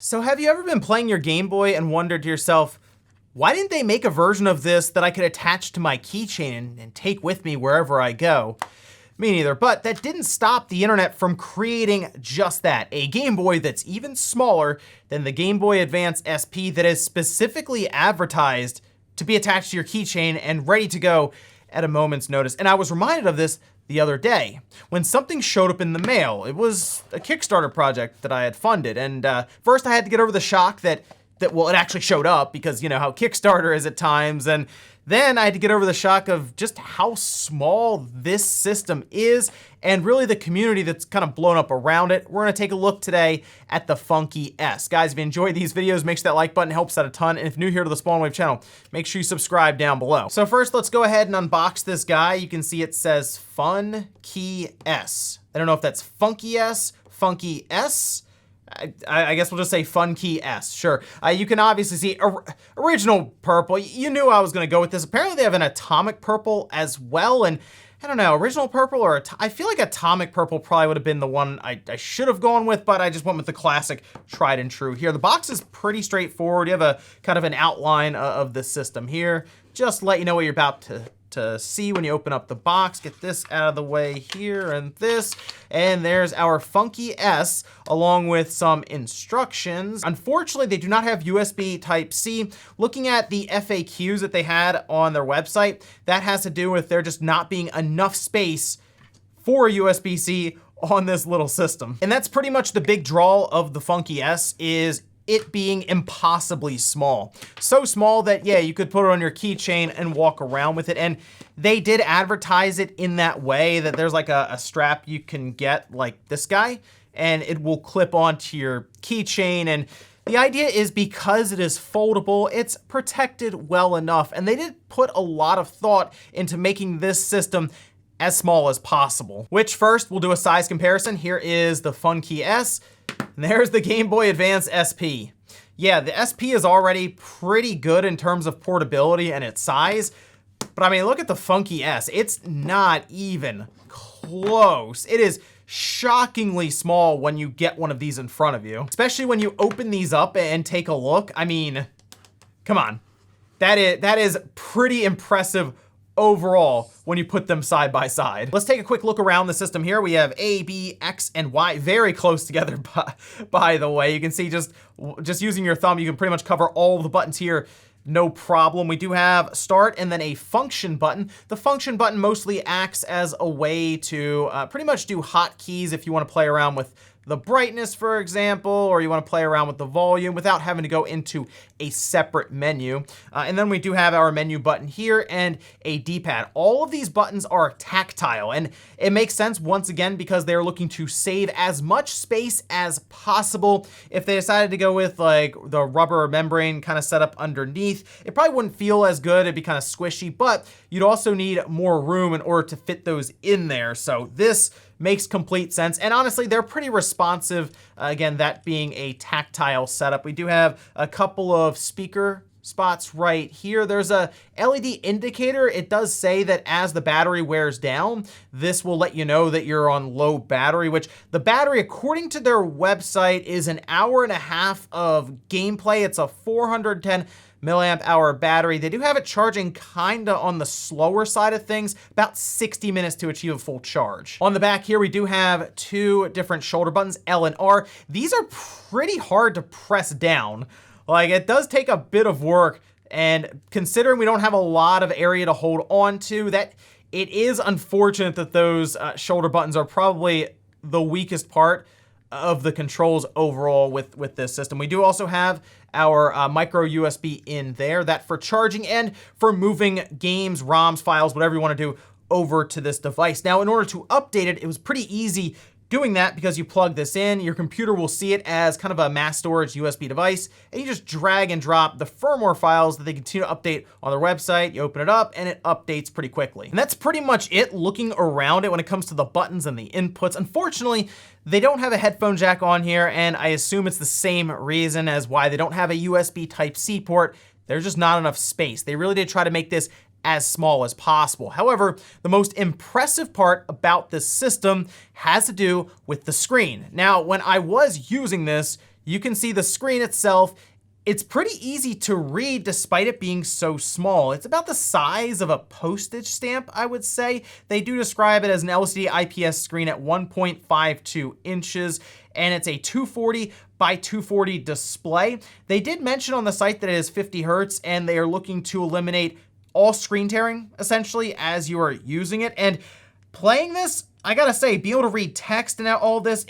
So have you ever been playing your Game Boy and wondered to yourself, why didn't they make a version of this that I could attach to my keychain and take with me wherever I go? Me neither, but that didn't stop the internet from creating just that, a Game Boy that's even smaller than the Gameboy Advance SP that is specifically advertised to be attached to your keychain and ready to go at a moment's notice. And I was reminded of this the other day when something showed up in the mail. It was a Kickstarter project that I had funded. And first I had to get over the shock that well, it actually showed up because you know how Kickstarter is at times. And then I had to get over the shock of just how small this system is and really the community that's kind of blown up around it. We're gonna take a look today at the FunKey S. Guys, if you enjoyed these videos, make sure that like button helps out a ton. And if you're new here to the Spawn Wave channel, make sure you subscribe down below. So first, let's go ahead and unbox this guy. You can see it says FunKey S. I don't know if that's FunKey S, FunKey S. I guess we'll just say FunKey S, sure. You can obviously see original purple. You knew I was gonna go with this. Apparently they have an atomic purple as well, and I don't know, original purple or I feel like atomic purple probably would have been the one I should have gone with, but I just went with the classic tried and true here. The box is pretty straightforward. You have a kind of an outline of the system here. Just let you know what you're about to see when you open up the box. Get this out of the way here and this. And there's our FunKey S along with some instructions. Unfortunately, they do not have USB Type-C. Looking at the FAQs that they had on their website, that has to do with there just not being enough space for USB-C on this little system. And that's pretty much the big draw of the FunKey S, is it being impossibly small. So small that, yeah, you could put it on your keychain and walk around with it. And they did advertise it in that way, that there's like a strap you can get like this guy, and it will clip onto your keychain. And the idea is because it is foldable, it's protected well enough. And they did put a lot of thought into making this system as small as possible. Which first, we'll do a size comparison. Here is the FunKey S. And there's the Gameboy Advance SP. Yeah, the SP is already pretty good in terms of portability and its size, but I mean, look at the FunKey S. It's not even close. It is shockingly small when you get one of these in front of you, especially when you open these up and take a look. I mean, come on. That is pretty impressive overall when you put them side by side. Let's take a quick look around the system here. We have A, B, X, and Y very close together, by the way. You can see just using your thumb, you can pretty much cover all of the buttons here, no problem. We do have start and then a function button. The function button mostly acts as a way to pretty much do hotkeys if you want to play around with the brightness, for example, or you want to play around with the volume without having to go into a separate menu. And then we do have our menu button here and a D-pad. All of these buttons are tactile, and it makes sense once again because they're looking to save as much space as possible. If they decided to go with like the rubber membrane kind of setup underneath, it probably wouldn't feel as good. It'd be kind of squishy, but you'd also need more room in order to fit those in there. So this makes complete sense. And honestly, they're pretty responsive. Again, that being a tactile setup. We do have a couple of speaker spots right here. There's a LED indicator. It does say that as the battery wears down, this will let you know that you're on low battery, which the battery, according to their website, is an hour and a half of gameplay. It's a 410 milliamp hour battery. They do have it charging kinda on the slower side of things, about 60 minutes to achieve a full charge. On the back here, we do have two different shoulder buttons, L and R. These are pretty hard to press down. Like, it does take a bit of work, and considering we don't have a lot of area to hold on to, that it is unfortunate that those shoulder buttons are probably the weakest part of the controls overall with this system. We do also have our micro USB in there, that for charging and for moving games, ROMs, files, whatever you want to do over to this device. Now, in order to update it, it was pretty easy doing that because you plug this in, your computer will see it as kind of a mass storage USB device, and you just drag and drop the firmware files that they continue to update on their website. You open it up and it updates pretty quickly. And that's pretty much it looking around it when it comes to the buttons and the inputs. Unfortunately, they don't have a headphone jack on here, and I assume it's the same reason as why they don't have a USB Type-C port. There's just not enough space. They really did try to make this as small as possible. However, the most impressive part about this system has to do with the screen. Now, when I was using this, you can see the screen itself. It's pretty easy to read despite it being so small. It's about the size of a postage stamp, I would say. They do describe it as an LCD IPS screen at 1.52 inches, and it's a 240 by 240 display. They did mention on the site that it is 50 hertz, and they are looking to eliminate all screen tearing, essentially, as you are using it. And playing this, I gotta say, being able to read text and all this,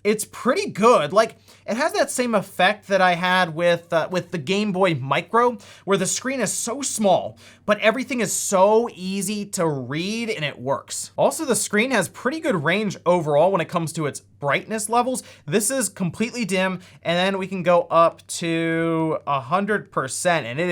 it's pretty good. Like, it has that same effect that I had with the Game Boy Micro, where the screen is so small, but everything is so easy to read and it works. Also, the screen has pretty good range overall when it comes to its brightness levels. This is completely dim, and then we can go up to 100%, and it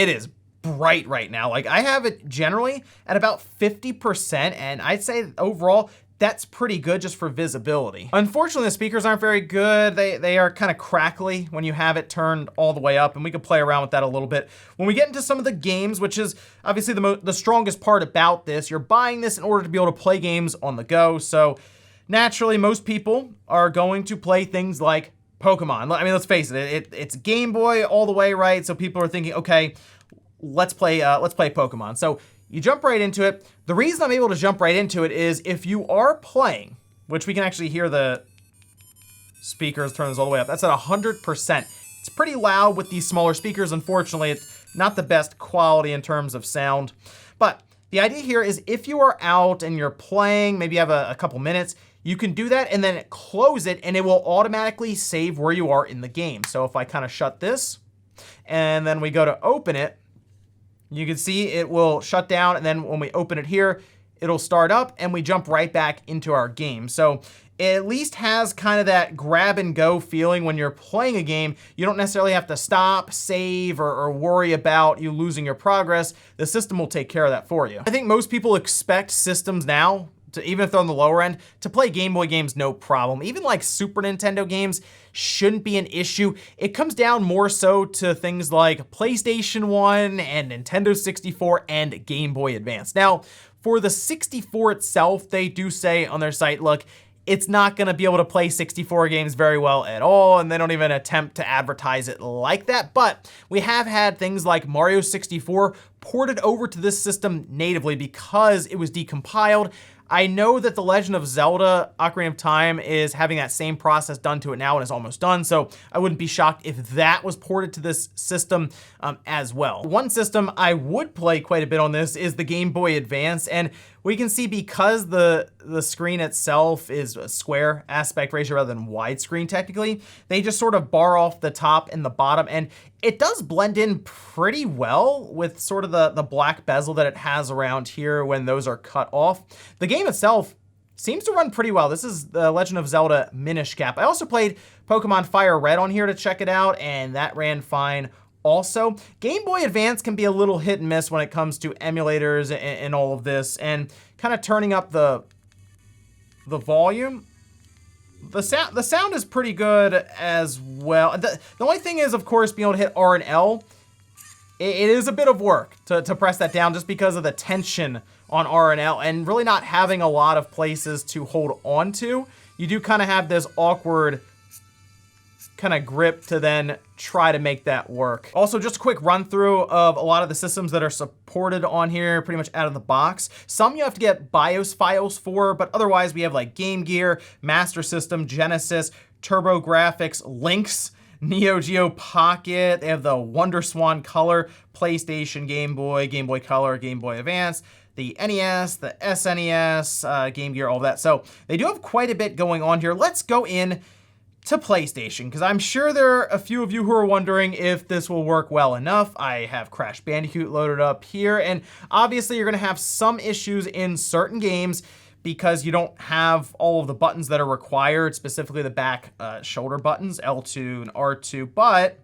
is bright right now. Like, I have it generally at about 50%, and I'd say overall, that's pretty good just for visibility. Unfortunately, the speakers aren't very good. They are kind of crackly when you have it turned all the way up, and we could play around with that a little bit. When we get into some of the games, which is obviously the strongest part about this, you're buying this in order to be able to play games on the go. So naturally, most people are going to play things like Pokemon. I mean, let's face it, it's Game Boy all the way, right? So people are thinking, okay, let's play Pokemon. So you jump right into it. The reason I'm able to jump right into it is if you are playing, which we can actually hear the speakers, turn this all the way up, that's at 100%. It's pretty loud with these smaller speakers. Unfortunately, it's not the best quality in terms of sound. But the idea here is if you are out and you're playing, maybe you have a couple minutes, you can do that and then close it, and it will automatically save where you are in the game. So if I kind of shut this and then we go to open it, you can see it will shut down, and then when we open it here, it'll start up and we jump right back into our game. So it at least has kind of that grab and go feeling when you're playing a game. You don't necessarily have to stop, save, or worry about you losing your progress. The system will take care of that for you. I think most people expect systems now, even if they're on the lower end, to play Game Boy games no problem. Even like Super Nintendo games shouldn't be an issue. It comes down more so to things like PlayStation 1 and Nintendo 64 and Game Boy Advance. Now, for the 64 itself, they do say on their site, look, it's not gonna be able to play 64 games very well at all, and they don't even attempt to advertise it like that. But we have had things like Mario 64 ported over to this system natively because it was decompiled. I know that The Legend of Zelda Ocarina of Time is having that same process done to it now and is almost done, so I wouldn't be shocked if that was ported to this system as well. One system I would play quite a bit on this is the Game Boy Advance, and we can see because the screen itself is a square aspect ratio rather than widescreen technically, they just sort of bar off the top and the bottom, and it does blend in pretty well with sort of the black bezel that it has around here when those are cut off. The game itself seems to run pretty well. This is The Legend of Zelda Minish Cap. I also played Pokemon Fire Red on here to check it out, and that ran fine also. Game Boy Advance can be a little hit and miss when it comes to emulators and all of this, and kind of turning up the volume. The sound is pretty good as well. The only thing is, of course, being able to hit R and L, it is a bit of work to press that down just because of the tension on R and L, and really not having a lot of places to hold on to. You do kind of have this awkward kind of grip to then try to make that work. Also, just a quick run through of a lot of the systems that are supported on here pretty much out of the box. Some you have to get BIOS files for, but otherwise we have like Game Gear, Master System, Genesis, TurboGrafx, Lynx, Neo Geo Pocket. They have the WonderSwan Color, PlayStation, Game Boy Color, Game Boy Advance, the NES, the SNES, Game Gear, all that. So they do have quite a bit going on here. Let's go in to PlayStation, because I'm sure there are a few of you who are wondering if this will work well enough. I have Crash Bandicoot loaded up here, and obviously you're gonna have some issues in certain games because you don't have all of the buttons that are required, specifically the back shoulder buttons, L2 and R2, but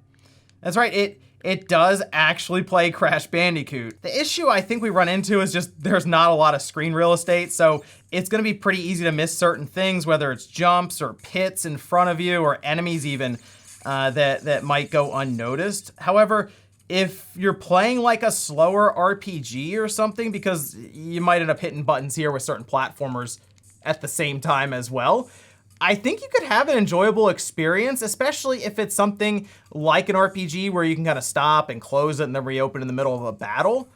that's right, it does actually play Crash Bandicoot. The issue I think we run into is just there's not a lot of screen real estate, so it's gonna be pretty easy to miss certain things, whether it's jumps or pits in front of you or enemies even that might go unnoticed. However, if you're playing like a slower RPG or something, because you might end up hitting buttons here with certain platformers at the same time as well, I think you could have an enjoyable experience, especially if it's something like an RPG where you can kind of stop and close it and then reopen in the middle of a battle.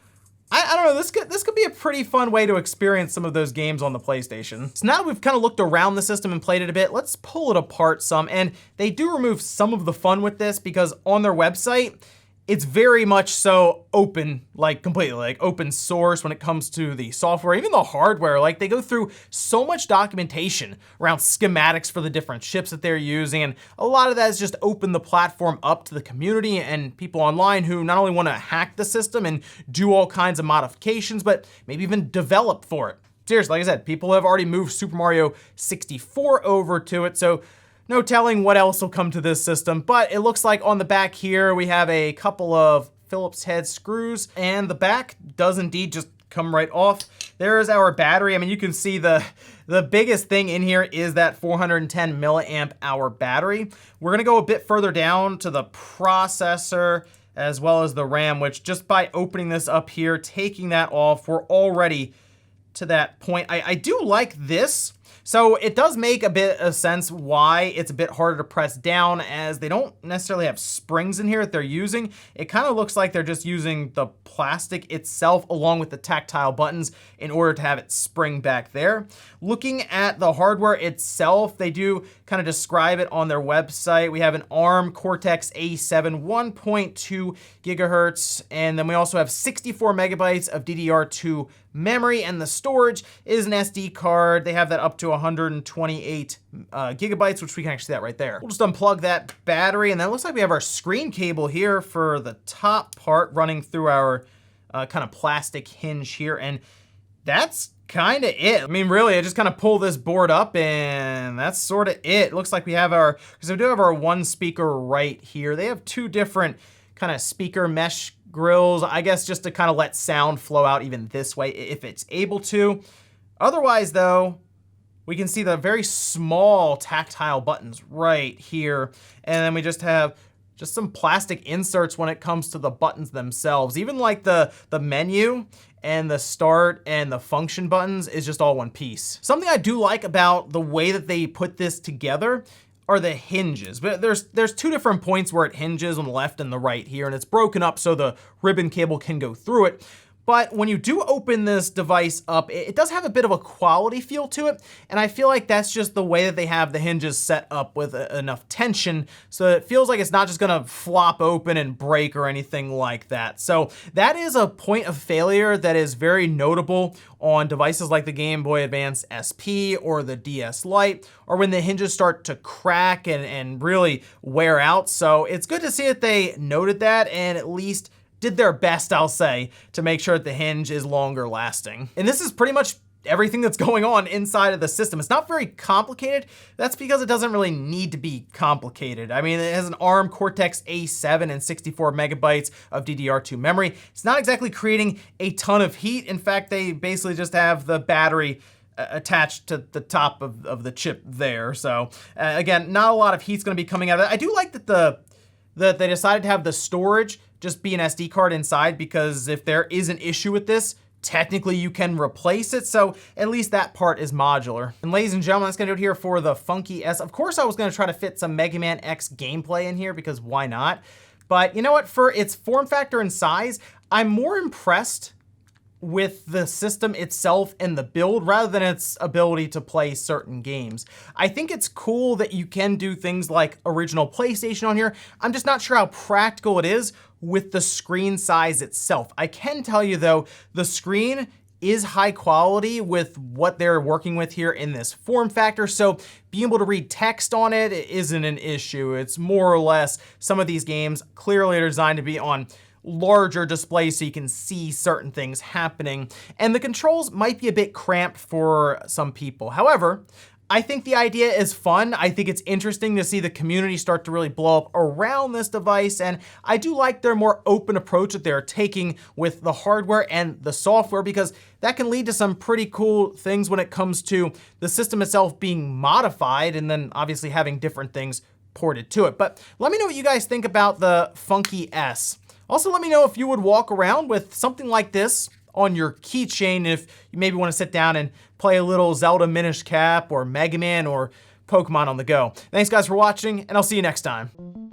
I don't know, this could be a pretty fun way to experience some of those games on the PlayStation. So now that we've kind of looked around the system and played it a bit, let's pull it apart some. And they do remove some of the fun with this because on their website, it's very much so open, like completely like open source when it comes to the software, even the hardware. Like they go through so much documentation around schematics for the different chips that they're using. And a lot of that is just open the platform up to the community and people online who not only want to hack the system and do all kinds of modifications, but maybe even develop for it. Seriously, like I said, people have already moved Super Mario 64 over to it. So no telling what else will come to this system, but it looks like on the back here, we have a couple of Phillips head screws, and the back does indeed just come right off. There's our battery. I mean, you can see the biggest thing in here is that 410 milliamp hour battery. We're gonna go a bit further down to the processor as well as the RAM, which just by opening this up here, taking that off, we're already to that point. I do like this. So it does make a bit of sense why it's a bit harder to press down, as they don't necessarily have springs in here that they're using. It kind of looks like they're just using the plastic itself along with the tactile buttons in order to have it spring back there. Looking at the hardware itself, they do kind of describe it on their website. We have an ARM Cortex A7 1.2 gigahertz, and then we also have 64 megabytes of DDR2 memory, and the storage is an SD card. They have that up to 128 gigabytes, which we can actually see that right there. We'll just unplug that battery, and then it looks like we have our screen cable here for the top part running through our kind of plastic hinge here, and that's kind of it. I mean, really, I just kind of pull this board up and that's sort of it. It looks like we have our, because we do have our one speaker right here. They have two different kind of speaker mesh grills, I guess, just to kind of let sound flow out even this way if it's able to. Otherwise though, we can see the very small tactile buttons right here. And then we just have just some plastic inserts when it comes to the buttons themselves. Even like the menu and the start and the function buttons is just all one piece. Something I do like about the way that they put this together are the hinges. But there's two different points where it hinges on the left and the right here, and it's broken up so the ribbon cable can go through it. But when you do open this device up, it does have a bit of a quality feel to it, and I feel like that's just the way that they have the hinges set up with enough tension, so it feels like it's not just gonna flop open and break or anything like that. So that is a point of failure that is very notable on devices like the Gameboy Advance SP or the DS Lite, or when the hinges start to crack and really wear out. So it's good to see that they noted that and at least did their best, I'll say, to make sure that the hinge is longer lasting. And this is pretty much everything that's going on inside of the system. It's not very complicated. That's because it doesn't really need to be complicated. I mean, it has an ARM Cortex A7 and 64 megabytes of DDR2 memory. It's not exactly creating a ton of heat. In fact, they basically just have the battery attached to the top of the chip there. So again, not a lot of heat's gonna be coming out of it. I do like that that they decided to have the storage just be an SD card inside, because if there is an issue with this, technically you can replace it. So at least that part is modular. And ladies and gentlemen, that's gonna do it here for the FunKey S. Of course, I was gonna try to fit some Mega Man X gameplay in here, because why not? But you know what, for its form factor and size, I'm more impressed with the system itself and the build rather than its ability to play certain games. I think it's cool that you can do things like original PlayStation on here. I'm just not sure how practical it is with the screen size itself. I can tell you though, the screen is high quality with what they're working with here in this form factor. So being able to read text on it isn't an issue. It's more or less, some of these games clearly are designed to be on larger displays so you can see certain things happening. And the controls might be a bit cramped for some people. However, I think the idea is fun. I think it's interesting to see the community start to really blow up around this device, and I do like their more open approach that they're taking with the hardware and the software, because that can lead to some pretty cool things when it comes to the system itself being modified and then obviously having different things ported to it. But let me know what you guys think about the FunKey S. Also, let me know if you would walk around with something like this on your keychain if you maybe want to sit down and play a little Zelda Minish Cap or Mega Man, or Pokemon on the go. Thanks guys for watching, and I'll see you next time.